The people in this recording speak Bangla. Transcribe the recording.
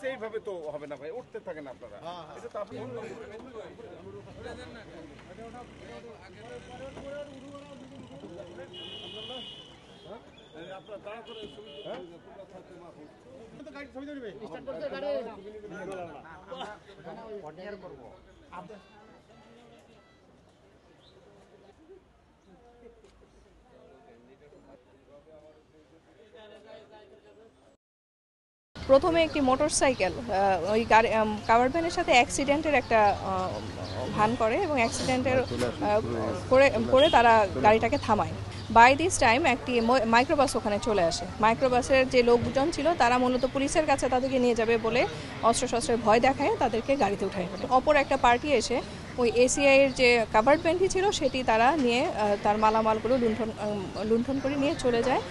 সেইভাবে তো হবে না ভাই, উঠতে থাকেন আপনারা। এটা তো আপনি প্রথমে একটি মোটরসাইকেল ওই গাড়ি কাভার্ড ভ্যানের সাথে অ্যাক্সিডেন্টের একটা ভান করে এবং অ্যাক্সিডেন্টের করে তারা গাড়িটাকে থামায়। বাই দিস টাইম একটি মাইক্রোবাস ওখানে চলে আসে। মাইক্রোবাসের যে লোকজন ছিল তারা মূলত পুলিশের কাছে তাদেরকে নিয়ে যাবে বলে অস্ত্রশস্ত্রের ভয় দেখায় তাদেরকে গাড়িতে উঠায় ফেলে। অপর একটা পার্টি এসে ওই এসিআইয়ের যে কাভার্ড ভ্যানটি ছিল সেটি তারা নিয়ে তার মালামালগুলো লুণ্ঠন করে নিয়ে চলে যায়।